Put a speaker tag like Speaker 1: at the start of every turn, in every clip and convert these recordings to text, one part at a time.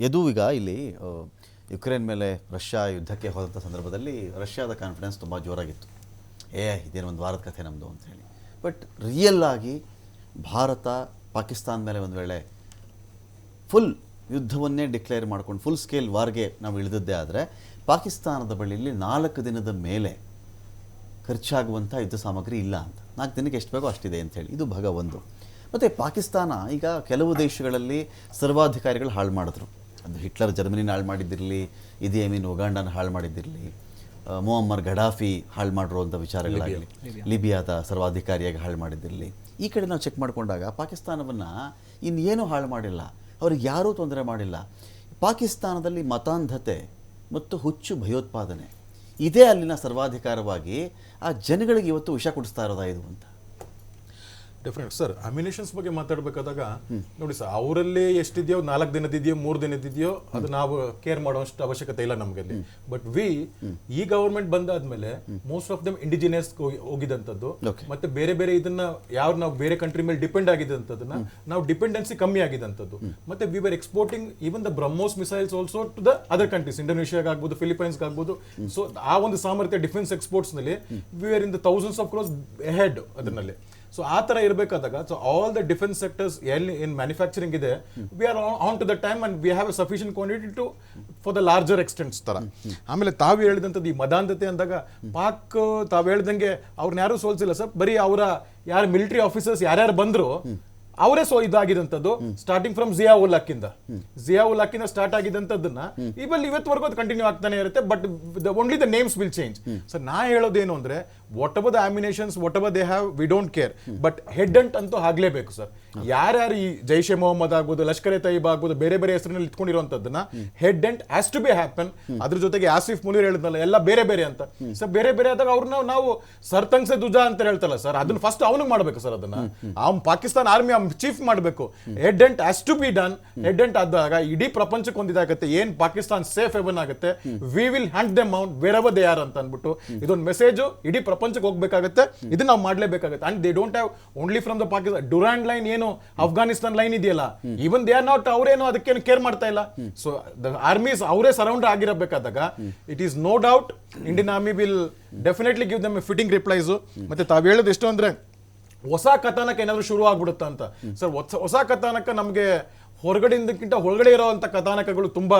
Speaker 1: ಇದು ಈಗ ಇಲ್ಲಿ ಯುಕ್ರೇನ್ ಮೇಲೆ ರಷ್ಯಾ ಯುದ್ಧಕ್ಕೆ ಹೋದಂಥ ಸಂದರ್ಭದಲ್ಲಿ ರಷ್ಯಾದ ಕಾನ್ಫಿಡೆನ್ಸ್ ತುಂಬ ಜೋರಾಗಿತ್ತು. ಇದೇನು ಒಂದು ವಾರದ ಕಥೆ ನಮ್ಮದು ಅಂತ ಹೇಳಿ. ಬಟ್ ರಿಯಲ್ ಆಗಿ ಭಾರತ ಪಾಕಿಸ್ತಾನ ಮೇಲೆ ಒಂದು ವೇಳೆ ಫುಲ್ ಯುದ್ಧವನ್ನೇ ಡಿಕ್ಲೇರ್ ಮಾಡ್ಕೊಂಡು ಫುಲ್ ಸ್ಕೇಲ್ ವಾರ್ಗೆ ನಾವು ಇಳಿದಿದ್ದೇ ಆದರೆ ಪಾಕಿಸ್ತಾನದ ಬಳಿಯಲ್ಲಿ 4 ದಿನದ ಮೇಲೆ ಖರ್ಚಾಗುವಂಥ ಯುದ್ಧ ಸಾಮಗ್ರಿ ಇಲ್ಲ ಅಂತ. 4 ದಿನಕ್ಕೆ ಎಷ್ಟು ಬೇಕೋ ಅಷ್ಟಿದೆ ಅಂಥೇಳಿ. ಇದು ಭಾಗ ಒಂದು. ಮತ್ತು ಪಾಕಿಸ್ತಾನ ಈಗ ಕೆಲವು ದೇಶಗಳಲ್ಲಿ ಸರ್ವಾಧಿಕಾರಿಗಳು ಹಾಳು ಮಾಡಿದ್ರು. ಅದು ಹಿಟ್ಲರ್ ಜರ್ಮನಿನ ಹಾಳು ಮಾಡಿದ್ದಿರಲಿ, ಇದಿ ಅಮೀನ್ ಉಗಾಂಡನ ಹಾಳು ಮಾಡಿದ್ದಿರಲಿ, ಮೊಹಮ್ಮರ್ ಗಡಾಫಿ ಹಾಳು ಮಾಡಿರುವಂಥ ವಿಚಾರಗಳಾಗಲಿ, ಲಿಬಿಯಾದ ಸರ್ವಾಧಿಕಾರಿಯಾಗಿ ಹಾಳು ಮಾಡಿದ್ದಿರಲಿ. ಈ ಕಡೆ ನಾವು ಚೆಕ್ ಮಾಡಿಕೊಂಡಾಗ ಪಾಕಿಸ್ತಾನವನ್ನು ಇನ್ನೇನು ಹಾಳು ಮಾಡಿಲ್ಲ, ಅವ್ರಿಗೆ ಯಾರೂ ತೊಂದರೆ ಮಾಡಿಲ್ಲ. ಪಾಕಿಸ್ತಾನದಲ್ಲಿ ಮತಾಂಧತೆ ಮತ್ತು ಹುಚ್ಚು ಭಯೋತ್ಪಾದನೆ ಇದೇ ಅಲ್ಲಿನ ಸರ್ವಾಧಿಕಾರವಾಗಿ ಆ ಜನಗಳಿಗೆ ಇವತ್ತು ವಿಷ ಕೊಡಿಸ್ತಾ ಇರೋದಾ ಇದು ಅಂತ.
Speaker 2: Definite sir. ಅಮ್ಯುನಿಷನ್ಸ್ ಬಗ್ಗೆ ಮಾತಾಡಬೇಕಾದಾಗ ನೋಡಿ ಸರ್, ಅವರಲ್ಲಿ ಎಷ್ಟಿದೆಯೋ 4 ದಿನದಿದೆಯೋ 3 ದಿನದಿದೆಯೋ ಅದು ನಾವು ಕೇರ್ ಮಾಡೋಷ್ಟು ಅವಶ್ಯಕತೆ ಇಲ್ಲ ನಮಗೆ. ಬಟ್ ಈ ಗವರ್ಮೆಂಟ್ ಬಂದಾದ್ಮೇಲೆ ಮೋಸ್ಟ್ ಆಫ್ ದಮ್ ಇಂಡಿಜಿನಿಯಸ್ ಹೋಗಿದಂಥದ್ದು, ಮತ್ತೆ ಬೇರೆ ಬೇರೆ ಇದನ್ನ ನಾವು ಬೇರೆ ಕಂಟ್ರಿ ಮೇಲೆ ಡಿಪೆಂಡ್ ಆಗಿದಂಥದ್ದನ್ನ ನಾವು ಡಿಪೆಂಡೆನ್ಸಿ ಕಮ್ಮಿ ಆಗಿದಂಥದ್ದು. ಮತ್ತೆ we were exporting even the BrahMos missiles also to the other countries, ಇಂಡೋನೇಷಿಯಾಗ ಆಗ್ಬೋದು, ಫಿಲಿಪೈನ್ಸ್ ಆಗ್ಬೋದು. ಸೊ ಆ ಒಂದು ಸಾಮರ್ಥ್ಯ ಡಿಫೆನ್ಸ್ ಎಕ್ಸ್ಪೋರ್ಟ್ಸ್ ನಲ್ಲಿ we are in the thousands of crores ahead ಅದರಲ್ಲಿ. ಸೊ ಆ ತರ ಇರಬೇಕಾದಾಗ so all the defence sectors ಎಲ್ಲಿ ಇನ್ ಮ್ಯಾನುಫ್ಯಾಕ್ಚರಿಂಗ್ ಇದೆ, we are on to the time and we have a sufficient quantity to for the larger extents ತರ. ಆಮೇಲೆ ತಾವು ಹೇಳಿದಂಥದ್ದು ಈ ಮದಾಂಧತೆ ಅಂದಾಗ ಪಾಕ್ ತಾವು ಹೇಳ್ದಂಗೆ ಅವ್ರನ್ನ ಯಾರು ಸೋಲ್ಸಿಲ್ಲ ಸರ್. ಬರೀ ಅವರ ಯಾರು ಮಿಲಿಟರಿ ಆಫೀಸರ್ಸ್ ಯಾರ್ಯಾರು ಬಂದ್ರು ಅವರೇ ಇದಾಗಿದಂಥದ್ದು ಸ್ಟಾರ್ಟಿಂಗ್ ಫ್ರಮ್ ಜಿಯಾ ಉಲ್ ಹಕ್ಕಿಂದ ಸ್ಟಾರ್ಟ್ ಆಗಿದಂಥದ್ದನ್ನ ಇವತ್ತವರೆಗೂ ಅದು ಕಂಟಿನ್ಯೂ ಆಗ್ತಾನೆ ಇರುತ್ತೆ. But only the names will change. So ನಾ ಹೇಳೋದೇನು ಅಂದ್ರೆ whatever the ammunitions whatever they have we don't care, but head hunt ಅಂತೂ ಆಗ್ಲೇಬೇಕು ಸರ್. ಯಾರ್ಯಾರು ಈ ಜೈಷ್ ಎ ಮೊಹಮ್ಮದ್ ಆಗ್ಬೋದು, ಲಷ್ಕರ್ ಎ ತಯ್ಯಬಾ ಆಗ್ಬೋದು, ಬೇರೆ ಬೇರೆ ಹೆಸರಿನಲ್ಲಿ ಇಟ್ಕೊಂಡಿರುವಂತದ್ದನ್ನ head hunt has to be happen. ಅದ್ರ ಜೊತೆಗೆ ಆಸಿಫ್ ಮುನೀರ್ ಹೇಳಿದ್ನಲ್ಲ ಎಲ್ಲ ಬೇರೆ ಬೇರೆ ಅಂತ. ಸರ್ ಬೇರೆ ಬೇರೆ ಆದಾಗ ಅವ್ರನ್ನ ನಾವು ಸರ್ತಂಗ್ ಸೆ ದುಜಾ ಅಂತ ಹೇಳ್ತಲ್ಲ ಸರ್, ಅದನ್ನ ಫಸ್ಟ್ ಅವನಿಗೆ ಮಾಡ್ಬೇಕು ಸರ್. ಅದನ್ನ ಪಾಕಿಸ್ತಾನ ಆರ್ಮಿ ಚೀಫ್ ಮಾಡಬೇಕು. Head hunt has to be done. Head hunt ಆದಾಗ ಇಡೀ ಪ್ರಪಂಚಕ್ಕೆ ಒಂದಿದಾಗುತ್ತೆ, ಏನ್ ಪಾಕಿಸ್ತಾನ ಸೇಫ್ ಹೆವನ್ ಆಗುತ್ತೆ, we will hunt them out wherever they are ಅಂತ ಅಂದ್ಬಿಟ್ಟು ಇದೊಂದು ಮೆಸೇಜ್ ಇಡೀ ಪ್ರಪಂಚಕ್ಕೆ ಹೋಗ್ಬೇಕಾಗುತ್ತೆ. ಇದನ್ನ ನಾವು ಮಾಡ್ಲೇಬೇಕಾಗುತ್ತೆ. And they don't have only from the Pakistan Durand line ಏನು ಅಫ್ಘಾನಿಸ್ತಾನ್ ಲೈನ್ ಇದೆಯಲ್ಲ, ಈವನ್ ದೇ ಆರ್ ನಾಟ್, ಅವರೇನು ಅದಕ್ಕೇನು ಕೇರ್ ಮಾಡ್ತಾ ಇಲ್ಲ. ಸೊ ದ ಆರ್ಮೀಸ್ ಅವರೇ ಸರೌಂಡ್ ಆಗಿರಬೇಕಾದಾಗ it is no doubt Indian army will definitely give them fitting replies. ಮತ್ತೆ ತಾವು ಹೇಳೋದು ಎಷ್ಟು ಅಂದ್ರೆ ಹೊಸ ಕಥಾನಕ ಏನಾದ್ರು ಶುರು ಆಗ್ಬಿಡುತ್ತಾ ಅಂತ ಸರ್. ಹೊಸ ಕಥಾನಕ ನಮ್ಗೆ ಹೊರಗಡೆಯಿಂದಕ್ಕಿಂತ ಒಳಗಡೆ ಇರೋಂಥ ಕಥಾನಕಗಳು ತುಂಬಾ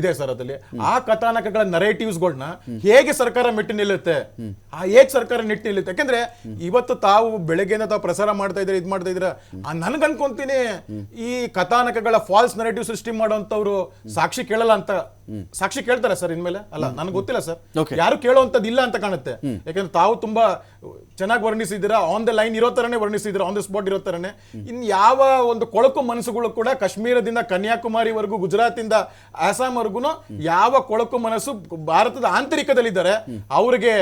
Speaker 2: ಇದೆ ಸರ್. ಅದಲ್ಲಿ ಆ ಕಥಾನಕಗಳ ನರೇಟಿವ್ಸ್ಗಳನ್ನ ಹೇಗೆ ಸರ್ಕಾರ ಮೆಟ್ಟಿ ನಿಲ್ಲುತ್ತೆ, ಹೇಗೆ ಸರ್ಕಾರ ನಿಟ್ಟು ನಿಲ್ಲುತ್ತೆ. ಯಾಕಂದ್ರೆ ಇವತ್ತು ತಾವು ಬೆಳಗ್ಗೆಯಿಂದ ತಾವು ಪ್ರಸಾರ ಮಾಡ್ತಾ ಇದ್ರೆ ಇದು ಮಾಡ್ತಾ ಇದ್ರ, ನನ್ಗೆ ಅನ್ಕೊಂತೀನಿ ಈ ಕಥಾನಕಗಳ ಫಾಲ್ಸ್ ನರೇಟಿವ್ ಸೃಷ್ಟಿ ಮಾಡೋಂಥವ್ರು ಸಾಕ್ಷಿ ಕೇಳಲ್ಲ ಅಂತ. ಸಾಕ್ಷಿ ಕೇಳ್ತಾರೆ ಸರ್ ಇನ್ಮೇಲೆ? ಅಲ್ಲ, ನನ್ಗೆ ಗೊತ್ತಿಲ್ಲ ಸರ್, ಯಾರು ಕೇಳೋಂಥದ್ದು ಇಲ್ಲ ಅಂತ ಕಾಣುತ್ತೆ. ಯಾಕಂದ್ರೆ ತಾವು ತುಂಬಾ ಚೆನ್ನಾಗಿ ವರ್ಣಿಸಿದ್ದೀರಾ, ಆನ್ ದ ಲೈನ್ ಇರೋ ತರನೇ ವರ್ಣಿಸಿದ್ದೀರಾ, ಆನ್ ದ ಸ್ಪಾಟ್ ಇರೋ ತರನೇ. ಇನ್ ಯಾವ ಒಂದು ಕೊಳಕು ಮನಸ್ಸುಗಳು ಕೂಡ ಕಾಶ್ಮೀರದಿಂದ ಕನ್ಯಾಕುಮಾರಿವರೆಗೂ, ಗುಜರಾತಿಂದ ಆಸಾಂ ವರ್ಗುನು ಯಾವ ಕೊಳಕು ಮನಸ್ಸು ಭಾರತದ ಆಂತರಿಕದಲ್ಲಿದ್ದಾರೆ ಅವರಿಗೆ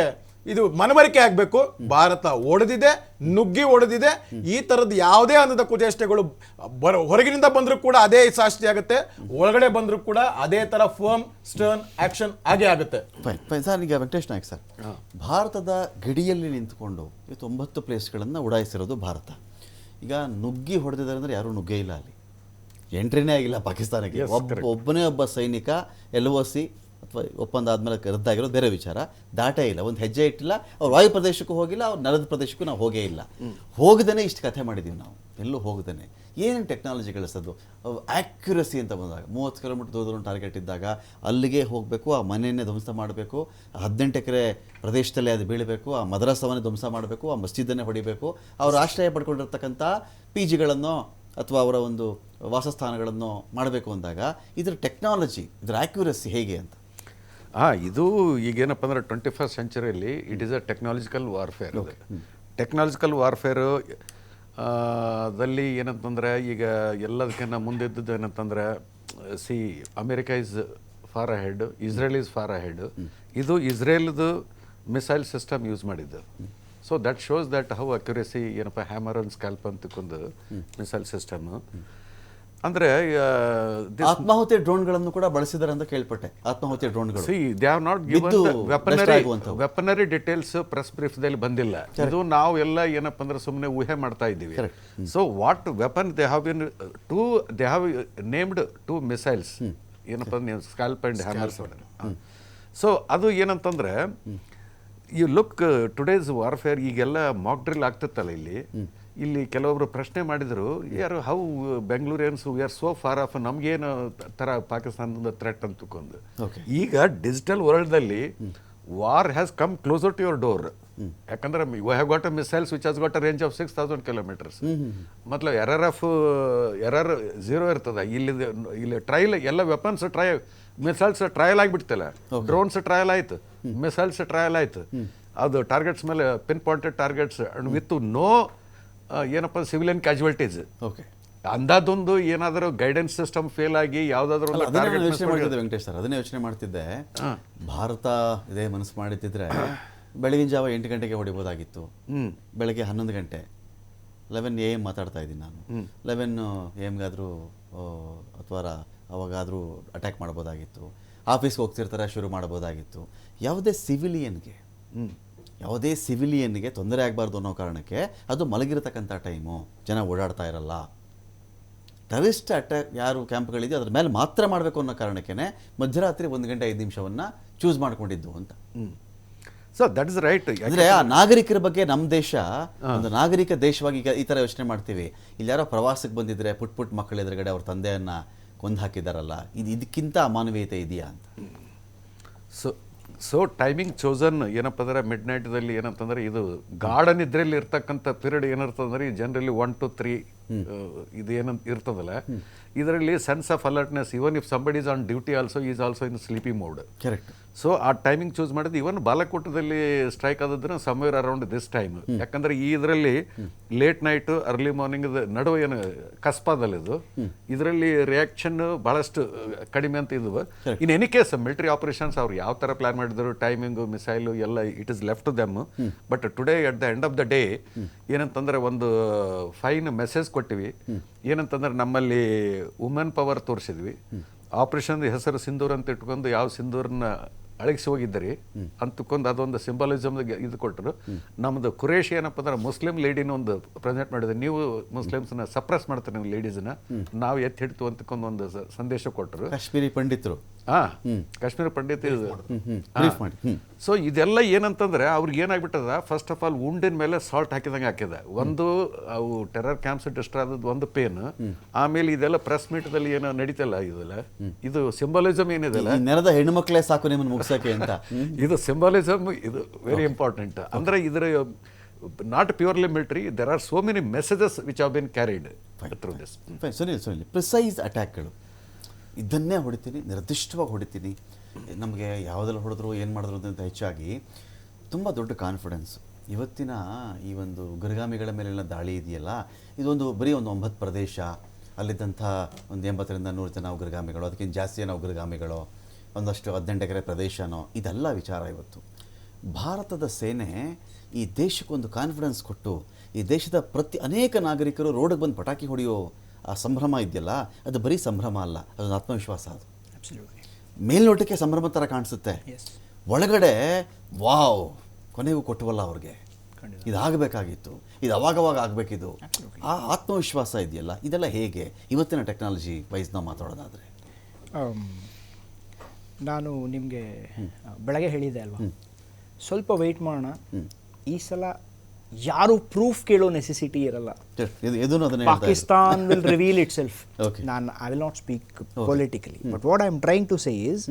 Speaker 2: ಇದು ಮನವರಿಕೆ ಆಗ್ಬೇಕು. ಭಾರತ ಒಡೆದಿದೆ, ನುಗ್ಗಿ ಒಡೆದಿದೆ. ಈ ತರದ್ದು ಯಾವುದೇ ಹಂತದ ಕುಚೇಷ್ಟೆಗಳು ಹೊರಗಿನಿಂದ ಬಂದರೂ ಕೂಡ ಅದೇ ಸಾಕ್ಷಿ ಆಗುತ್ತೆ, ಒಳಗಡೆ ಬಂದರೂ ಕೂಡ ಅದೇ ತರ ಫರ್ಮ್ ಸ್ಟರ್ನ್ ಆಕ್ಷನ್ ಆಗೇ ಆಗುತ್ತೆ.
Speaker 1: ಸರ್, ಈಗ ವೆಂಕಟೇಶ್ ನಾಯ್ಕ್ ಸರ್, ಭಾರತದ ಗಡಿಯಲ್ಲಿ ನಿಂತ್ಕೊಂಡು 9 ಪ್ಲೇಸ್ಗಳನ್ನು ಉಡಾಯಿಸಿರೋದು ಭಾರತ. ಈಗ ನುಗ್ಗಿ ಹೊಡೆದಿದ್ದಾರೆ ಅಂದ್ರೆ ಯಾರೂ ನುಗ್ಗೇ ಇಲ್ಲ, ಅಲ್ಲಿ ಎಂಟ್ರಿನೇ ಆಗಿಲ್ಲ ಪಾಕಿಸ್ತಾನಕ್ಕೆ. ಒಬ್ಬನೇ ಒಬ್ಬ ಸೈನಿಕ LOC ಅಥವಾ ಒಪ್ಪಂದ ಆದಮೇಲೆ ರದ್ದಾಗಿರೋದು ಬೇರೆ ವಿಚಾರ, ದಾಟೇ ಇಲ್ಲ, ಒಂದು ಹೆಜ್ಜೆ ಇಟ್ಟಿಲ್ಲ. ಅವ್ರು ವಾಯು ಪ್ರದೇಶಕ್ಕೂ ಹೋಗಿಲ್ಲ, ಅವ್ರು ನೆಲದ ಪ್ರದೇಶಕ್ಕೂ ನಾವು ಹೋಗೇ ಇಲ್ಲ. ಹೋಗದೇ ಇಷ್ಟು ಕಥೆ ಮಾಡಿದ್ದೀವಿ ನಾವು, ಎಲ್ಲೂ ಹೋಗದೇ. ಏನೇನು ಟೆಕ್ನಾಲಜಿ ಗಳಿಸೋದು, ಆ್ಯಕ್ಯುರಸಿ ಅಂತ ಬಂದಾಗ 30 ಕಿಲೋಮೀಟರ್ ದೂರ ಟಾರ್ಗೆಟ್ ಇದ್ದಾಗ ಅಲ್ಲಿಗೆ ಹೋಗಬೇಕು, ಆ ಮನೆಯನ್ನೇ ಧ್ವಂಸ ಮಾಡಬೇಕು, 18 ಎಕರೆ ಪ್ರದೇಶದಲ್ಲೇ ಅದು ಬೀಳಬೇಕು, ಆ ಮದ್ರಸವನ್ನೇ ಧ್ವಂಸ ಮಾಡಬೇಕು, ಆ ಮಸ್ಜಿದನ್ನೇ ಹೊಡಿಬೇಕು, ಅವರು ಆಶ್ರಯ ಪಡ್ಕೊಂಡಿರ್ತಕ್ಕಂಥ PGಗಳನ್ನು ಅಥವಾ ಅವರ ಒಂದು ವಾಸಸ್ಥಾನಗಳನ್ನು ಮಾಡಬೇಕು ಅಂದಾಗ ಇದರ ಟೆಕ್ನಾಲಜಿ, ಇದರ ಆ್ಯಕ್ಯುರಸಿ ಹೇಗೆ ಅಂತ?
Speaker 3: ಇದು ಈಗೇನಪ್ಪ ಅಂದ್ರೆ 21st ಸೆಂಚುರಿಯಲ್ಲಿ it is a technological warfare. Technological warfare ದಲ್ಲಿ ಏನಂತಂದ್ರೆ ಈಗ ಎಲ್ಲದಕ್ಕಿಂತ ಮುಂದಿದ್ದದ್ದು ಏನಂತಂದ್ರೆ America is far ahead, Israel is far ahead. ಇದು ಇಸ್ರೇಲ್ದು ಮಿಸೈಲ್ ಸಿಸ್ಟಮ್ ಯೂಸ್ ಮಾಡಿದ್ದು. So that shows that how accuracy ಏನಪ್ಪ ಹ್ಯಾಮರ್ ಅಂಡ್ ಸ್ಕ್ಯಾಲ್ಪ್ ಅಂತಕ್ಕೊಂದು ಮಿಸೈಲ್ ಸಿಸ್ಟಮ್. ಅಂದರೆ
Speaker 1: ಆತ್ಮಾಹುತಿ ಡ್ರೋನ್ಗಳನ್ನು ಕೂಡ ಬಳಸಿದ್ದಾರೆ ಅಂತ ಕೇಳ್ಪಟ್ಟೆ. ಆತ್ಮಾಹುತಿ ಡ್ರೋನ್ಗಳು
Speaker 3: they have not given weaponry details press ಬ್ರೀಫ್ದಲ್ಲಿ ಬಂದಿಲ್ಲ. ಇದು ನಾವು ಎಲ್ಲ ಏನಪ್ಪ ಅಂದ್ರೆ ಸುಮ್ಮನೆ ಊಹೆ ಮಾಡ್ತಾ ಇದ್ದೀವಿ. So what weapon they have been they have named 2 missiles ಏನಪ್ಪ ಅಂದ್ರೆ ಸ್ಕಾಲ್ಪ್ ಆ್ಯಂಡ್ ಹ್ಯಾಮರ್ಸ್. ಸೊ ಅದು ಏನಂತಂದ್ರೆ ಯು ಲುಕ್ ಟುಡೇಸ್ ವಾರ್ಫೇರ್ ಈಗೆಲ್ಲ ಮಾಕ್ ಡ್ರಿಲ್ ಆಗ್ತಿತ್ತಲ್ಲ ಇಲ್ಲಿ ಕೆಲವೊಬ್ರು ಪ್ರಶ್ನೆ ಮಾಡಿದರು, ಯಾರು how Bengalurians we are so far off, ನಮಗೇನು ಥರ ಪಾಕಿಸ್ತಾನದ ಥ್ರೆಟ್ ಅಂತ ತಿಳ್ಕೊಂಡು. ಈಗ ಡಿಜಿಟಲ್ ವರ್ಲ್ಡ್ದಲ್ಲಿ war has come closer to your door. ಯಾಕಂದ್ರೆ we have got a missiles which has got a range of 6,000 kilometers. ಮತ್ಲಬ್ ಎರರ್ 0 ಇರ್ತದೆ. ಇಲ್ಲಿ ಟ್ರಯಲ್ ಎಲ್ಲ ವೆಪನ್ಸ್ ಮಿಸೈಲ್ಸ್ ಟ್ರಯಲ್ ಆಗಿಬಿಡ್ತಲ್ಲ, ಡ್ರೋನ್ಸ್ ಟ್ರಯಲ್ ಆಯ್ತು, ಮಿಸೈಲ್ಸ್ ಟ್ರಯಲ್ ಆಯ್ತು, ಅದು ಟಾರ್ಗೆಟ್ಸ್ ಮೇಲೆ pin pointed targets with no ಏನಪ್ಪ ಸಿವಿಲಿಯನ್ ಕ್ಯಾಜುವಲ್ಟೀಸ್.
Speaker 1: ಓಕೆ,
Speaker 3: ಅಂದಾದೊಂದು ಏನಾದರೂ ಗೈಡೆನ್ಸ್ ಸಿಸ್ಟಮ್ ಫೇಲ್ ಆಗಿ ಯಾವುದಾದ್ರೂ
Speaker 1: ವೆಂಕಟೇಶ್ ಸರ್ ಅದನ್ನೇ ಯೋಚನೆ ಮಾಡ್ತಿದ್ದೆ. ಭಾರತ ಇದೇ ಮನಸ್ಸು ಮಾಡಿದ್ರೆ ಬೆಳಗಿನ ಜಾವ 8 ಗಂಟೆಗೆ ಹೊಡಿಬೋದಾಗಿತ್ತು. ಬೆಳಗ್ಗೆ 11 ಗಂಟೆ 11 AM ಮಾತಾಡ್ತಾ ಇದ್ದೀನಿ ನಾನು. 11 AM ಅಥವಾ ಅವಾಗಾದರೂ ಅಟ್ಯಾಕ್ ಮಾಡ್ಬೋದಾಗಿತ್ತು. ಆಫೀಸ್ಗೆ ಹೋಗ್ತಿರ್ತಾರೆ, ಶುರು ಮಾಡ್ಬೋದಾಗಿತ್ತು. ಯಾವುದೇ ಸಿವಿಲಿಯನ್ಗೆ ತೊಂದರೆ ಆಗಬಾರ್ದು ಅನ್ನೋ ಕಾರಣಕ್ಕೆ ಅದು ಮಲಗಿರತಕ್ಕಂಥ ಟೈಮು, ಜನ ಓಡಾಡ್ತಾ ಇರಲ್ಲ. ಟೆರರಿಸ್ಟ್ ಅಟ್ಯಾಕ್ ಯಾರು ಕ್ಯಾಂಪ್ಗಳಿದೆಯೋ ಅದ್ರ ಮೇಲೆ ಮಾತ್ರ ಮಾಡಬೇಕು ಅನ್ನೋ ಕಾರಣಕ್ಕೆ ಮಧ್ಯರಾತ್ರಿ 1 ಗಂಟೆ 5 ನಿಮಿಷವನ್ನು ಚೂಸ್ ಮಾಡ್ಕೊಂಡಿದ್ದು ಅಂತ.
Speaker 3: So that is right.
Speaker 1: ಅಂದರೆ ಆ ನಾಗರಿಕರ ಬಗ್ಗೆ ನಮ್ಮ ದೇಶ ಒಂದು ನಾಗರಿಕ ದೇಶವಾಗಿ ಈಗ ಈ ಥರ ಯೋಚನೆ ಮಾಡ್ತೀವಿ. ಇಲ್ಲಿ ಯಾರೋ ಪ್ರವಾಸಕ್ಕೆ ಬಂದಿದ್ರೆ ಪುಟ್ ಮಕ್ಕಳ ಎದುರುಗಡೆ ಅವ್ರ ತಂದೆಯನ್ನು ಕೊಂದು ಹಾಕಿದಾರಲ್ಲ, ಇದಕ್ಕಿಂತ ಅಮಾನವೀಯತೆ ಇದೆಯಾ ಅಂತ.
Speaker 3: ಸೊ ಟೈಮಿಂಗ್ ಚೋಸನ್ ಏನಪ್ಪ ಅಂದ್ರೆ ಮಿಡ್ ನೈಟ್ದಲ್ಲಿ ಏನಂತಂದ್ರೆ ಇದು ಗಾರ್ಡನ್ ಇದ್ರಲ್ಲಿ ಇರ್ತಕ್ಕಂಥ ಪೀರಿಯಡ್ ಏನಿರ್ತದಂದ್ರೆ ಜನರಲಿ 1 to 3 ಇದು ಏನಂತ ಇರ್ತದಲ್ಲ, ಇದರಲ್ಲಿ sense of alertness even if somebody is on duty also is also in sleepy mode.
Speaker 1: Correct.
Speaker 3: So ಆ ಟೈಮಿಂಗ್ ಚೂಸ್ ಮಾಡಿದ್ದು ಇವನ್ ಬಾಲಕೋಟದಲ್ಲಿ ಸ್ಟ್ರೈಕ್ ಆದದ್ರೆ ಸಮ್ವೇರ್ ಅರೌಂಡ್ ದಿಸ್ ಟೈಮ್. ಯಾಕಂದ್ರೆ ಈ ಇದರಲ್ಲಿ ಲೇಟ್ ನೈಟ್ ಅರ್ಲಿ ಮಾರ್ನಿಂಗ್ ನಡುವೆ ಏನು ಕಸ್ಪಾದಲ್ಲಿದ್ದು ಇದರಲ್ಲಿ ರಿಯಾಕ್ಷನ್ ಬಹಳಷ್ಟು ಕಡಿಮೆ ಅಂತ ಇದ್ವು. In any case military operations ಅವ್ರು ಯಾವ ಥರ ಪ್ಲಾನ್ ಮಾಡಿದ್ರು, ಟೈಮಿಂಗು, ಮಿಸೈಲು ಎಲ್ಲ it is left to them. But today at the end of the day ಏನಂತಂದ್ರೆ ಒಂದು ಫೈನ್ ಮೆಸೇಜ್ ಕೊಟ್ಟಿವಿ. ಏನಂತಂದ್ರೆ ನಮ್ಮಲ್ಲಿ ವುಮೆನ್ ಪವರ್ ತೋರಿಸಿದ್ವಿ. ಆಪರೇಷನ್ ಹೆಸರು ಸಿಂಧೂರ್ ಅಂತ ಇಟ್ಕೊಂಡು ಯಾವ ಸಿಂಧೂರ್ನ ಅಳಗಿಸಿ ಹೋಗಿದ್ದರಿ ಅಂತಕೊಂಡು ಅದೊಂದು ಸಿಂಬಲಿಸಮ್ ಇದು ಕೊಟ್ಟರು. ನಮ್ಮದು ಕುರೇಶ್ ಏನಪ್ಪ ಅಂದ್ರೆ ಮುಸ್ಲಿಂ ಲೇಡಿನ ಒಂದು ಪ್ರೆಸೆಂಟ್ ಮಾಡಿದ್ರು. ನೀವು ಮುಸ್ಲಿಮ್ಸ್ನ ಸಪ್ರೆಸ್ ಮಾಡ್ತಾರೆ, ನೀವು ಲೇಡೀಸ್ನ ನಾವು ಎತ್ತಿ ಹಿಡ್ತು ಅಂತಕೊಂಡು ಒಂದು ಸಂದೇಶ ಕೊಟ್ಟರು.
Speaker 1: ಕಾಶ್ಮೀರಿ ಪಂಡಿತರು
Speaker 3: ಕಾಶ್ಮೀರ ಪಂಡಿತ. ಸೊ ಇದೆಲ್ಲ ಏನಂತಂದ್ರೆ ಅವ್ರಿಗೆ ಏನಾಗ್ಬಿಟ್ಟದ, ಫಸ್ಟ್ ಆಫ್ ಆಲ್ ಉಂಡಿನ ಮೇಲೆ ಸಾಲ್ಟ್ ಹಾಕಿದಂಗೆ ಹಾಕಿದ. ಒಂದು ಅವು ಟೆರರ್ ಕ್ಯಾಂಪ್ಸ್ ಡಿಸ್ಟ್ರಾಯ್ ಆದದ್ದು ಒಂದು ಪೇನ್. ಆಮೇಲೆ ಇದೆಲ್ಲ ಪ್ರೆಸ್ ಮೀಟ್ದಲ್ಲಿ ಏನೋ ನಡೀತಲ್ಲ, ಇದೆಲ್ಲ ಇದು ಸಿಂಬಲಿಸಮ್ ಏನಿದೆಲ್ಲ,
Speaker 1: ನೆರೆದ ಹೆಣ್ಣು ಮಕ್ಕಳೇ ಸಾಕು ನಿಮ್ಮನ್ನು ಮುಗಿಸೋಕೆ ಅಂತ.
Speaker 3: ಇದು ಸಿಂಬಲಿಸಮ್, ಇದು ವೆರಿ ಇಂಪಾರ್ಟೆಂಟ್. ಅಂದ್ರೆ ಇದರ not purely military, there are so many messages which have been carried through this.
Speaker 1: Sunil, precise ಅಟ್ಯಾಕ್ಗಳು ಇದನ್ನೇ ಹೊಡಿತೀನಿ, ನಿರ್ದಿಷ್ಟವಾಗಿ ಹೊಡಿತೀನಿ, ನಮಗೆ ಯಾವುದೆಲ್ಲ ಹೊಡೆದ್ರು ಏನು ಮಾಡಿದ್ರು ಅಂತ ಹೆಚ್ಚಾಗಿ ತುಂಬ ದೊಡ್ಡ ಕಾನ್ಫಿಡೆನ್ಸ್. ಇವತ್ತಿನ ಈ ಒಂದು ಉಗ್ರಗಾಮಿಗಳ ಮೇಲಿನ ದಾಳಿ ಇದೆಯಲ್ಲ, ಇದೊಂದು ಬರೀ ಒಂದು 9 ಪ್ರದೇಶ, ಅಲ್ಲಿದ್ದಂಥ ಒಂದು 80ರಿಂದ 100 ಜನ ಉಗ್ರಗಾಮಿಗಳು, ಅದಕ್ಕಿಂತ ಜಾಸ್ತಿ ಜನ ಉಗ್ರಗಾಮಿಗಳು, ಒಂದಷ್ಟು 18 ಎಕರೆ ಪ್ರದೇಶನೋ, ಇದೆಲ್ಲ ವಿಚಾರ. ಇವತ್ತು ಭಾರತದ ಸೇನೆ ಈ ದೇಶಕ್ಕೊಂದು ಕಾನ್ಫಿಡೆನ್ಸ್ ಕೊಟ್ಟು ಈ ದೇಶದ ಅನೇಕ ನಾಗರಿಕರು ರೋಡಿಗೆ ಬಂದು ಪಟಾಕಿ ಹೊಡೆಯೋ ಆ ಸಂಭ್ರಮ ಇದೆಯಲ್ಲ, ಅದು ಬರೀ ಸಂಭ್ರಮ ಅಲ್ಲ, ಅದೊಂದು ಆತ್ಮವಿಶ್ವಾಸ. ಅದು ಮೇಲ್ನೋಟಕ್ಕೆ ಸಂಭ್ರಮ ಥರ ಕಾಣಿಸುತ್ತೆ, ಒಳಗಡೆ ವಾವ್ ಕೊನೆಗೂ ಕೊಟ್ಟವಲ್ಲ ಅವ್ರಿಗೆ, ಇದಾಗಬೇಕಾಗಿತ್ತು, ಇದು ಅವಾಗವಾಗ ಆಗಬೇಕಿದು, ಆ ಆತ್ಮವಿಶ್ವಾಸ ಇದೆಯಲ್ಲ, ಇದೆಲ್ಲ ಹೇಗೆ ಇವತ್ತಿನ ಟೆಕ್ನಾಲಜಿ ವೈಸ್ ನಾವು ಮಾತಾಡೋದಾದರೆ?
Speaker 4: ನಾನು ನಿಮಗೆ ಬೆಳಗ್ಗೆ ಹೇಳಿದೆ ಅಲ್ವಾ, ಸ್ವಲ್ಪ ವೆಯ್ಟ್ ಮಾಡೋಣ. ಈ ಸಲ ಯಾರು ಪ್ರೂಫ್ ಕೇಳೋ ನೆಸೆಸಿಟಿ ಇರಲ್ಲ. Pakistan will reveal itself. I will not speak politically, but what I am trying to say is,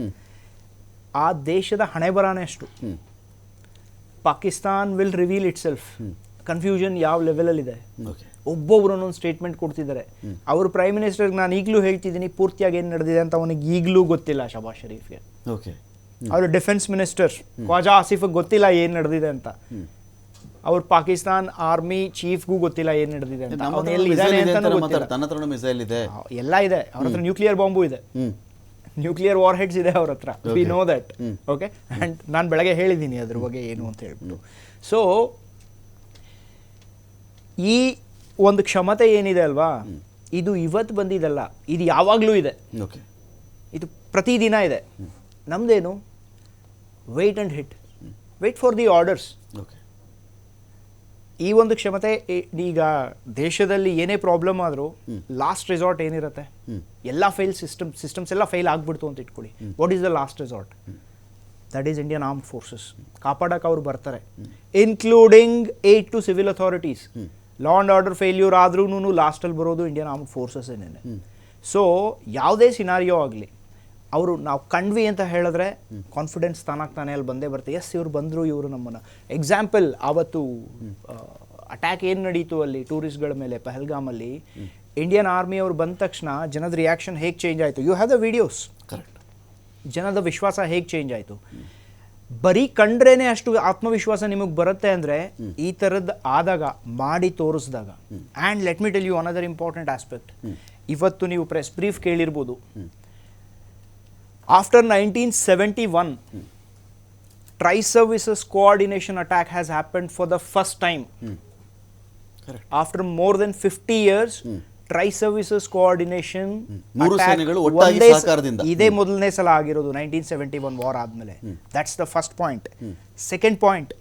Speaker 4: ಆ ದೇಶದ ಹಣೆ ಬರಾನೇ ಅಷ್ಟು. Pakistan will reveal itself. Confusion ಯಾವ ಲೆವೆಲಲ್ಲಿದೆ, ಒಬ್ಬೊಬ್ರು ಒಂದೊಂದು ಸ್ಟೇಟ್ಮೆಂಟ್ ಕೊಡ್ತಿದ್ದಾರೆ. ಅವ್ರ ಪ್ರೈಮ್ ಮಿನಿಸ್ಟರ್ಗೆ ನಾನು ಈಗಲೂ ಹೇಳ್ತಿದ್ದೀನಿ, ಪೂರ್ತಿಯಾಗಿ ಏನು ನಡೆದಿದೆ ಅಂತ ಅವನಿಗೆ ಈಗಲೂ ಗೊತ್ತಿಲ್ಲ. ಶಬಾಷ್ ಶರೀಫ್ಗೆ, ಅವ್ರ ಡಿಫೆನ್ಸ್ ಮಿನಿಸ್ಟರ್ ಖ್ವಾಜಾ ಆಸಿಫ್ಗೆ ಗೊತ್ತಿಲ್ಲ ಏನು ನಡೆದಿದೆ ಅಂತ. ಅವ್ರ ಪಾಕಿಸ್ತಾನ್ ಆರ್ಮಿ ಚೀಫ್ಗೂ ಗೊತ್ತಿಲ್ಲ ಏನು ನಡೆದಿದೆ ಅಂತ. ಎಲ್ಲ ಇದೆ ಅವ್ರ ಹತ್ರ, ನ್ಯೂಕ್ಲಿಯರ್ ಬಾಂಬು ಇದೆ, ನ್ಯೂಕ್ಲಿಯರ್ ವಾರ್ ಹೆಡ್ಸ್ ಇದೆ ಅವ್ರ ಹತ್ರ. We know that. Okay, and ನಾನು ಬೆಳಗ್ಗೆ ಹೇಳಿದ್ದೀನಿ ಅದ್ರ ಬಗ್ಗೆ ಏನು ಅಂತ ಹೇಳ್ಬಿಟ್ಟು. ಸೊ ಈ ಒಂದು ಕ್ಷಮತೆ ಏನಿದೆ ಅಲ್ವಾ, ಇದು ಇವತ್ತು ಬಂದಿದ್ದಲ್ಲ, ಇದು ಯಾವಾಗಲೂ ಇದೆ,
Speaker 1: ಓಕೆ
Speaker 4: ಇದು ಪ್ರತಿದಿನ ಇದೆ. ನಮ್ಮದೇನು wait and hit, wait for the orders.
Speaker 1: Okay
Speaker 4: ಈ ಒಂದು ಕ್ಷಮತೆ ಈಗ ದೇಶದಲ್ಲಿ ಏನೇ ಪ್ರಾಬ್ಲಮ್ ಆದರೂ ಲಾಸ್ಟ್ ರಿಸಾರ್ಟ್ ಏನಿರುತ್ತೆ, ಎಲ್ಲ ಸಿಸ್ಟಮ್ಸ್ ಎಲ್ಲ ಫೇಲ್ ಆಗಿಬಿಡ್ತು ಅಂತ ಇಟ್ಕೊಳ್ಳಿ. What is the last resort? That is Indian armed forces. ಕಾಪಾಡಕ್ಕೆ ಅವ್ರು ಬರ್ತಾರೆ, including 8 to civil authorities. Law and order failure ಆದ್ರೂ ಲಾಸ್ಟಲ್ಲಿ ಬರೋದು ಇಂಡಿಯನ್ ಆರ್ಮ್ಡ್ ಫೋರ್ಸಸ್ ಏನೇನೆ. ಸೊ ಯಾವುದೇ ಸಿನಾರಿಯೋ ಆಗಲಿ, ಅವರು ನಾವು ಕಂಡ್ವಿ ಅಂತ ಹೇಳಿದ್ರೆ ಕಾನ್ಫಿಡೆನ್ಸ್ ತಾನಾಗ್ತಾನೆ ಅಲ್ಲಿ ಬಂದೇ ಬರುತ್ತೆ. ಎಸ್ ಇವ್ರು ಬಂದರು, ಇವರು ನಮ್ಮನ್ನು. ಎಕ್ಸಾಂಪಲ್, ಆವತ್ತು ಅಟ್ಯಾಕ್ ಏನು ನಡೀತು ಅಲ್ಲಿ ಟೂರಿಸ್ಟ್ಗಳ ಮೇಲೆ ಪಹಲ್ಗಾಮಲ್ಲಿ, ಇಂಡಿಯನ್ ಆರ್ಮಿ ಅವ್ರು ಬಂದ ತಕ್ಷಣ ಜನದ ರಿಯಾಕ್ಷನ್ ಹೇಗೆ ಚೇಂಜ್ ಆಯಿತು. You have the videos.
Speaker 1: Correct.
Speaker 4: ಜನದ ವಿಶ್ವಾಸ ಹೇಗೆ ಚೇಂಜ್ ಆಯಿತು. ಬರೀ ಕಂಡ್ರೇನೆ ಅಷ್ಟು ಆತ್ಮವಿಶ್ವಾಸ ನಿಮಗೆ ಬರುತ್ತೆ ಅಂದರೆ ಈ ಥರದ್ದು ಆದಾಗ, ಮಾಡಿ ತೋರಿಸಿದಾಗ. And let me tell you another important aspect. ಇವತ್ತು ನೀವು ಪ್ರೆಸ್ ಬ್ರೀಫ್ ಕೇಳಿರ್ಬೋದು. After 1971, tri-services coordination attack has happened for the first time.
Speaker 1: Correct.
Speaker 4: After more than 50 years, tri-services coordination
Speaker 1: ಮೂರು
Speaker 4: attack
Speaker 1: ಸೇನೆಗಳು ಒಟ್ಟಾಗಿ
Speaker 4: ಒಂದೇ
Speaker 1: ಸಹಕಾರದಿಂದ.
Speaker 4: ಇದೇ ಮೊದಲನೇ ಸಲ ಆಗಿರೋದು 1971 ವಾರ್ ಆದಮೇಲೆ. That's the first point. Second point,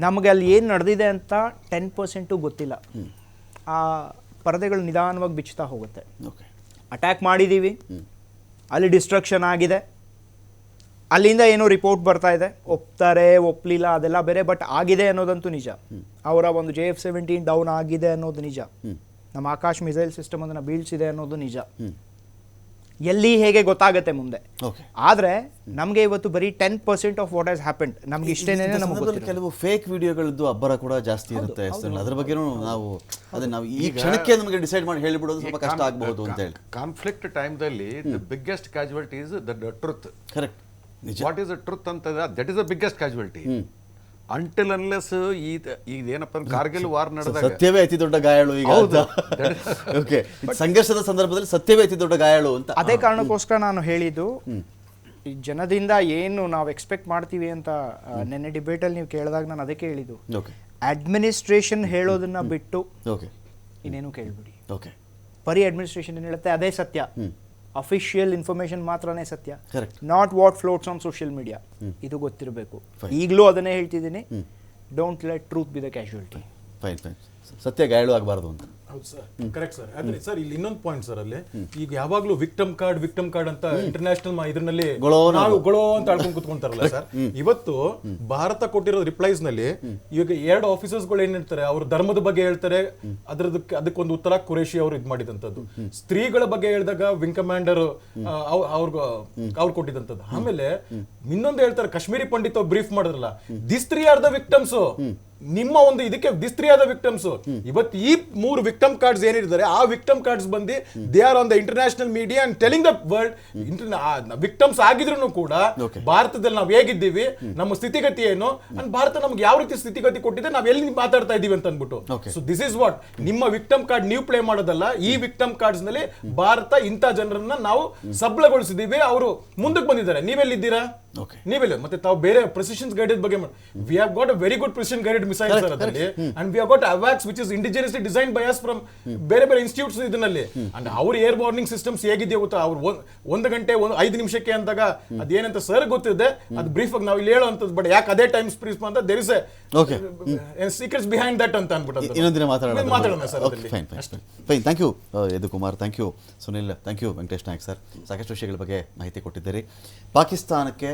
Speaker 4: ನಮಗೆ ಅಲ್ಲಿ ಏನು ನಡೆದಿದೆ ಅಂತ 10% ಗೊತ್ತಿಲ್ಲ. ಆ ಪರದೆಗಳು ನಿಧಾನವಾಗಿ ಬಿಚ್ಚುತ್ತಾ ಹೋಗುತ್ತೆ.
Speaker 1: ಓಕೆ
Speaker 4: ಅಟ್ಯಾಕ್ ಮಾಡಿದ್ದೀವಿ, ಅಲ್ಲಿ ಡಿಸ್ಟ್ರಕ್ಷನ್ ಆಗಿದೆ, ಅಲ್ಲಿಂದ ಏನೋ ರಿಪೋರ್ಟ್ ಬರ್ತಾ ಇದೆ, ಒಪ್ತಾರೆ ಒಪ್ಪಲಿಲ್ಲ ಅದೆಲ್ಲ ಬೇರೆ, ಬಟ್ ಆಗಿದೆ ಅನ್ನೋದಂತೂ ನಿಜ. ಅವರ ಒಂದು JF-17 ಡೌನ್ ಆಗಿದೆ ಅನ್ನೋದು ನಿಜ. ನಮ್ಮ ಆಕಾಶ್ ಮಿಸೈಲ್ ಸಿಸ್ಟಮ್ ಅದನ್ನು ಬೀಳ್ಸಿದೆ ಅನ್ನೋದು ನಿಜ. ಎಲ್ಲಿ ಹೇಗೆ ಗೊತ್ತಾಗುತ್ತೆ ಮುಂದೆ.
Speaker 1: ಓಕೆ
Speaker 4: ಆದರೆ ನಮಗೆ ಇವತ್ತು ಬರೀ 10% ಆಫ್ ವಾಟ್ ಹ್ಯಾಸ್ ಹ್ಯಾಪೆಂಡ್ ನಮ್ಗೆ ಇಷ್ಟೇನೆ ನಮಗೆ ಗೊತ್ತಿಲ್ಲ.
Speaker 1: ಕೆಲವು ಫೇಕ್ ವಿಡಿಯೋಗಳದ್ದು ಅಬ್ಬರ ಕೂಡ ಜಾಸ್ತಿ ಇರುತ್ತೆ. ಅದ್ರ ಬಗ್ಗೆನೂ ನಾವು ಈ ಕ್ಷಣಕ್ಕೆ ನಮಗೆ ಡಿಸೈಡ್ ಮಾಡಿ ಹೇಳಿಬಿಡೋದು ಸ್ವಲ್ಪ ಕಷ್ಟ ಆಗಬಹುದು ಅಂತ ಹೇಳಿ.
Speaker 3: ಕಾನ್ಫ್ಲಿಕ್ಟ್ ಟೈಮ್ದಲ್ಲಿ the biggest casualty is the truth.
Speaker 1: Correct.
Speaker 3: What is the truth ಅಂತ, that is the biggest casualty. Until unless ಇದೇನಪ್ಪ ಅಂದ್ರೆ ಕಾರ್ಗಿಲ್ ವಾರ್ ನಡೆದಾಗ
Speaker 1: ಸತ್ಯವೇ ಅತಿ ದೊಡ್ಡ ಗಾಯಾಳು ಈಗ. ಓಕೆ, ಸಂಘರ್ಷದ ಸಂದರ್ಭದಲ್ಲಿ ಸತ್ಯವೇ ಅತಿ ದೊಡ್ಡ ಗಾಯಾಳು ಅಂತ.
Speaker 4: ಅದೇ ಕಾರಣಕ್ಕೋಸ್ಕರ ನಾನು ಹೇಳಿದ್ದು, ಈ ಜನದಿಂದ ಏನು ನಾವು ಎಕ್ಸ್ಪೆಕ್ಟ್ ಮಾಡ್ತೀವಿ ಅಂತ ನೆನ್ನೆ ಡಿಬೇಟಲ್ಲಿ ನೀವು ಕೇಳಿದಾಗ ನಾನು ಅದಕ್ಕೆ ಹೇಳಿದ್ದು.
Speaker 1: ಓಕೆ,
Speaker 4: ಅಡ್ಮಿನಿಸ್ಟ್ರೇಷನ್ ಹೇಳೋದನ್ನ ಬಿಟ್ಟು
Speaker 1: ಓಕೆ,
Speaker 4: ಇನ್ನೇನು ಕೇಳ್ಬಿಡಿ.
Speaker 1: ಓಕೆ,
Speaker 4: ಬರೀ ಅಡ್ಮಿನಿಸ್ಟ್ರೇಷನ್ ಏನು ಹೇಳುತ್ತೆ ಅದೇ ಸತ್ಯ. ಅಫಿಷಿಯಲ್ ಇನ್ಫಾರ್ಮೇಶನ್ ಮಾತ್ರನೇ ಸತ್ಯ,
Speaker 1: correct.
Speaker 4: Not what floats on social media. ಇದು ಗೊತ್ತಿರಬೇಕು. ಈಗಲೂ ಅದನ್ನೇ ಹೇಳ್ತಿದ್ದೀನಿ, don't let truth B the casualty.
Speaker 1: Fine fine. ಸತ್ಯ ಗಾಯಾಳು ಆಗಬಾರ್ದು ಅಂತ.
Speaker 2: ಹೌದು ಸರ್, ಕರೆಕ್ಟ್ ಸರ್. ಆದ್ರೆ ಸರ್ ಇಲ್ಲಿ ಇನ್ನೊಂದು ಪಾಯಿಂಟ್ ಸರ್, ಅಲ್ಲಿ ಈಗ ಯಾವಾಗ್ಲೂ ವಿಕ್ಟಮ್ ಕಾರ್ಡ್ ಅಂತ ಇಂಟರ್ನ್ಯಾಷನಲ್ ಇದರಲ್ಲಿ ನಾವು ಗೊಳೋ ಅಂತ ಆಡ್ಕೊಂಡು ಕುತ್ಕೊಂತಾರಲ್ಲ ಸರ್. ಇವತ್ತು ಭಾರತ ಕೊಟ್ಟಿರೋ ರಿಪ್ಲೈಸ್ ನಲ್ಲಿ ಈಗ 2 ಆಫೀಸರ್ಸ್ ಗಳು ಏನ್ ಹೇಳ್ತಾರೆ, ಅವ್ರ ಧರ್ಮದ ಬಗ್ಗೆ ಹೇಳ್ತಾರೆ, ಅದಕ್ಕೊಂದು ಉತ್ತರ ಕುರೇಶಿ ಅವರು ಇದ್ ಮಾಡಿದಂತದ್ದು. ಸ್ತ್ರೀಗಳ ಬಗ್ಗೆ ಹೇಳಿದಾಗ ವಿಂಗ್ ಕಮಾಂಡರ್ ಅವ್ರು ಕೊಟ್ಟಿದಂತದ್ದು. ಆಮೇಲೆ ಇನ್ನೊಂದು ಹೇಳ್ತಾರೆ, ಕಾಶ್ಮೀರಿ ಪಂಡಿತ್ ಬ್ರೀಫ್ ಮಾಡಿದ್ರಲ್ಲ, ದಿಸ್ 3 ಆರ್ ದ ವಿಕ್ಟಮ್ಸ್. ನಿಮ್ಮ ಒಂದು ಇದಕ್ಕೆ ದಿಸ್ 3 ಆರ್ ದ ವಿಕ್ಟಮ್ಸ್. ಇವತ್ತು ಈ 3 ವಿಕ್ಟಮ್ ಕಾರ್ಡ್ಸ್ ಏನಿದ್ದಾರೆ, ಆ ವಿಕ್ಟಮ್ ಕಾರ್ಡ್ಸ್ ಬಂದು they are on the international media and telling the world victims ಆಗಿದ್ರು ಕೂಡ ಭಾರತದಲ್ಲಿ ನಾವು ಹೇಗಿದ್ದೀವಿ, ನಮ್ಮ ಸ್ಥಿತಿಗತಿ ಏನು, ಅಂಡ್ ಭಾರತ ನಮ್ಗೆ ಯಾವ ರೀತಿ ಸ್ಥಿತಿಗತಿ ಕೊಟ್ಟಿದೆ, ನಾವ್ ಎಲ್ಲಿ ಮಾತಾಡ್ತಾ ಇದೀವಿ ಅಂತ ಅಂದ್ಬಿಟ್ಟು. ಸೊ ದಿಸ್ ಇಸ್ ವಾಟ್, ನಿಮ್ಮ ವಿಕ್ಟಮ್ ಕಾರ್ಡ್ ನೀವು ಪ್ಲೇ ಮಾಡೋದಲ್ಲ. ಈ ವಿಕ್ಟಮ್ ಕಾರ್ಡ್ಸ್ ನಲ್ಲಿ ಭಾರತ ಇಂಥ ಜನರನ್ನ ನಾವು ಸಬಲಗೊಳಿಸಿದೀವಿ, ಅವರು ಮುಂದಕ್ಕೆ ಬಂದಿದ್ದಾರೆ. ನೀವೆಲ್ಲಿದ್ದೀರಾ? ನೀವೆಲ್ಲ ಮತ್ತೆ ತಾವು ಬೇರೆ ಪ್ರೆಸಿಷನ್ ಗೈಡೆಡ್ ಬಗ್ಗೆ we have got a very good precision guided missile sir ಅದರಲ್ಲಿ, and we have got AWACS which is indigenously design by us from ಬೇರೆ ಇನ್ಸ್ಟಿಟ್ಯೂಟ್ಸ್ ಇದರಲ್ಲಿ. ಅಂಡ್ ಅವ್ರ ಏರ್ ವಾರ್ನಿಂಗ್ ಸಿಸ್ಟಮ್ಸ್ ಹೇಗಿದೆಯೋ ಗೊತ್ತಾ, ಅವ್ರು 1 ಗಂಟೆ 5 ನಿಮಿಷಕ್ಕೆ ಅಂದಾಗ ಅದೇನಂತ ಸರ್ ಗೊತ್ತಿದೆ, ಅದು ಬ್ರೀಫ್ ಆಗಿ ನಾವು ಇಲ್ಲಿ ಹೇಳುವಂಥದ್ದು. ಬಟ್ ಯಾಕೆ ಅದೇ ಟೈಮ್ ಬ್ರೀಫ್ ಅಂತ there is a secrets behind that ಅಂತ ಅಂದ್ಬಿಟ್ಟು
Speaker 1: ಇನ್ನೊಂದಿನ
Speaker 2: ಮಾತಾಡೋಣ sir.
Speaker 1: Fine, thank you Yadu Kumar, thank you Sunil, thank you Venkatesh Nayak sir. ಸಾಕಷ್ಟು ವಿಷಯಗಳ ಬಗ್ಗೆ ಮಾಹಿತಿ ಕೊಟ್ಟಿದ್ದೀರಿ. ಪಾಕಿಸ್ತಾನಕ್ಕೆ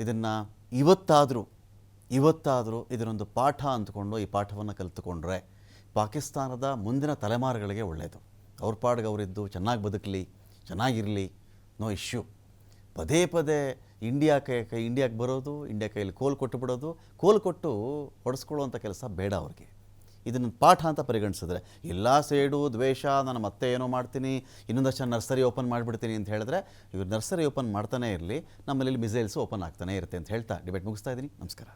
Speaker 1: ಇದನ್ನು ಇವತ್ತಾದರೂ ಇದನ್ನೊಂದು ಪಾಠ ಅಂದ್ಕೊಂಡು ಈ ಪಾಠವನ್ನು ಕಲಿತುಕೊಂಡ್ರೆ ಪಾಕಿಸ್ತಾನದ ಮುಂದಿನ ತಲೆಮಾರುಗಳಿಗೆ ಒಳ್ಳೆಯದು. ಅವ್ರ ಪಾಡಿಗೆ ಅವರಿದ್ದು ಚೆನ್ನಾಗಿ ಬದುಕಲಿ, ಚೆನ್ನಾಗಿರಲಿ, ನೋ ಇಶ್ಯೂ. ಪದೇ ಪದೇ ಇಂಡಿಯಾಕ್ಕೆ ಬರೋದು, ಇಂಡಿಯಾ ಕೈಯಲ್ಲಿ ಕೋಲ್ ಕೊಟ್ಟು ಬಿಡೋದು, ಕೋಲ್ ಕೊಟ್ಟು ಹೊಡೆಸ್ಕೊಳ್ಳುವಂಥ ಕೆಲಸ ಬೇಡ ಅವ್ರಿಗೆ. ಇದನ್ನು ಪಾಠ ಅಂತ ಪರಿಗಣಿಸಿದ್ರೆ, ಎಲ್ಲ ಸೇಡು ದ್ವೇಷ, ನಾನು ಮತ್ತೆ ಏನೋ ಮಾಡ್ತೀನಿ, ಇನ್ನೊಂದಷ್ಟು ನರ್ಸರಿ ಓಪನ್ ಮಾಡಿಬಿಡ್ತೀನಿ ಅಂತ ಹೇಳಿದ್ರೆ, ಇವರು ನರ್ಸರಿ ಓಪನ್ ಮಾಡ್ತಾನೆ ಇರಲಿ, ನಮ್ಮಲ್ಲಿ ಮಿಸೈಲ್ಸು ಓಪನ್ ಆಗ್ತಾನೆ ಇರುತ್ತೆ ಅಂತ ಹೇಳ್ತಾ ಡಿಬೇಟ್ ಮುಗಿಸ್ತಾ ಇದ್ದೀನಿ. ನಮಸ್ಕಾರ.